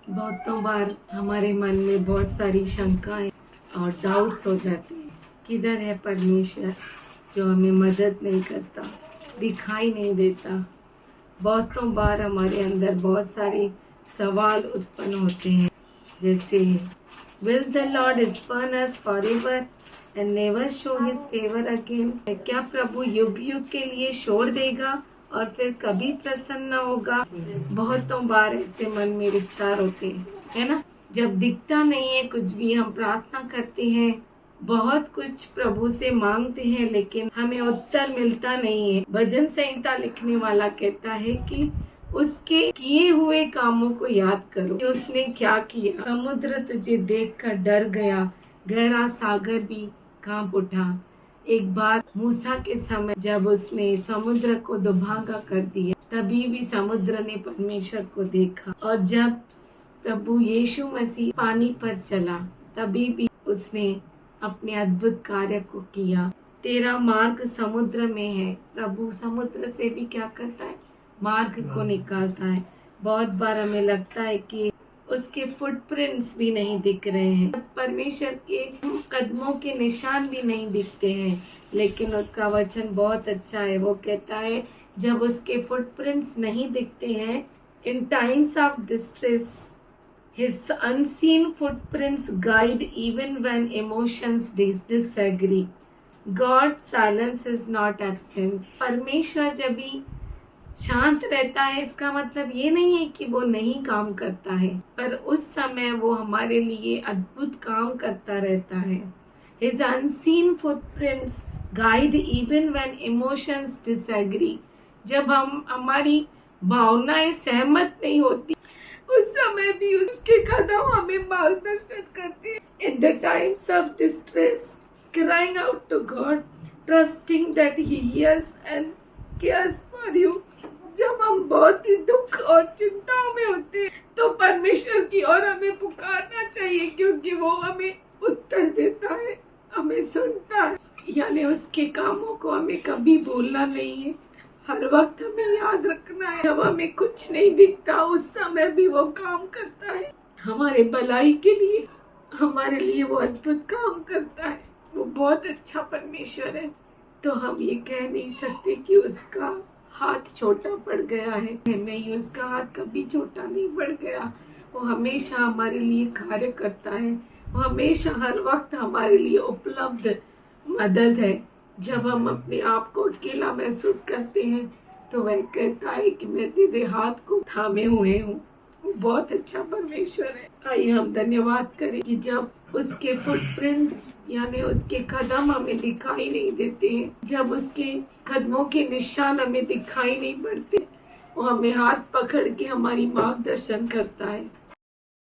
बहुतों बार हमारे मन में बहुत सारी शंकाएं और डाउट्स हो जाते हैं। किधर है परमेश्वर जो हमें मदद नहीं करता, दिखाई नहीं देता। बहुतों बार हमारे अंदर बहुत सारे सवाल उत्पन्न होते हैं, जैसे will the lord spurn us forever and never show his favour again. क्या प्रभु युग युग के लिए छोड़ देगा और फिर कभी प्रसन्न न होगा? बहुतों बार ऐसे मन में विचार होते हैं, है ना। जब दिखता नहीं है कुछ भी, हम प्रार्थना करते हैं, बहुत कुछ प्रभु से मांगते हैं, लेकिन हमें उत्तर मिलता नहीं है। भजन संहिता लिखने वाला कहता है कि उसके किए हुए कामों को याद करो कि उसने क्या किया। समुद्र तुझे देखकर डर गया, गहरा सागर भी कांप उठा। एक बार मूसा के समय जब उसने समुद्र को दुभागा कर दिया, तभी भी समुद्र ने परमेश्वर को देखा। और जब प्रभु यीशु मसीह पानी पर चला, तभी भी उसने अपने अद्भुत कार्य को किया। तेरा मार्ग समुद्र में है। प्रभु समुद्र से भी क्या करता है? मार्ग को निकालता है। बहुत बार हमें लगता है कि उसके फुटप्रिंट्स भी नहीं दिख रहे हैं, परमेश्वर के कदमों के निशान भी नहीं दिखते हैं, लेकिन उसका वचन बहुत अच्छा है। वो कहता है जब उसके फुटप्रिंट्स नहीं दिखते हैं, in times of distress his unseen footprints guide even when emotions disagree. God's silence is not absent. परमेश्वर जब भी शांत रहता है, इसका मतलब ये नहीं है कि वो नहीं काम करता है, पर उस समय वो हमारे लिए अद्भुत काम करता रहता है। His unseen footprints guide even when emotions disagree. जब हमारी भावनाएं सहमत नहीं होती, उस समय भी उसके कदम हमें मार्गदर्शन करते हैं। In the times of distress, crying out to God, trusting that He hears and cares for you. जब हम बहुत ही दुख और चिंताओं में होते हैं, तो परमेश्वर की ओर हमें पुकारना चाहिए, क्योंकि वो हमें उत्तर देता है, हमें सुनता है। यानी उसके कामों को हमें कभी भूलना नहीं है, हर वक्त हमें याद रखना है। जब हमें कुछ नहीं दिखता, उस समय भी वो काम करता है हमारे भलाई के लिए, हमारे लिए वो अद्भुत काम करता है। वो बहुत अच्छा परमेश्वर है। तो हम ये कह नहीं सकते कि उसका हाथ छोटा पड़ गया है। नहीं, उसका हाथ कभी छोटा नहीं पड़ गया। वो हमेशा हमारे लिए कार्य करता है। वो हमेशा हर वक्त हमारे लिए उपलब्ध मदद है। जब हम अपने आप को अकेला महसूस करते हैं, तो वह कहता है कि मैं तेरे हाथ को थामे हुए हूँ। बहुत अच्छा परमेश्वर है। आइए हम धन्यवाद करें कि जब उसके फुटप्रिंट्स यानी उसके कदम हमें दिखाई नहीं देते हैं, जब उसके कदमों के निशान हमें दिखाई नहीं पड़ते, वो हमें हाथ पकड़ के हमारी मार्गदर्शन करता है।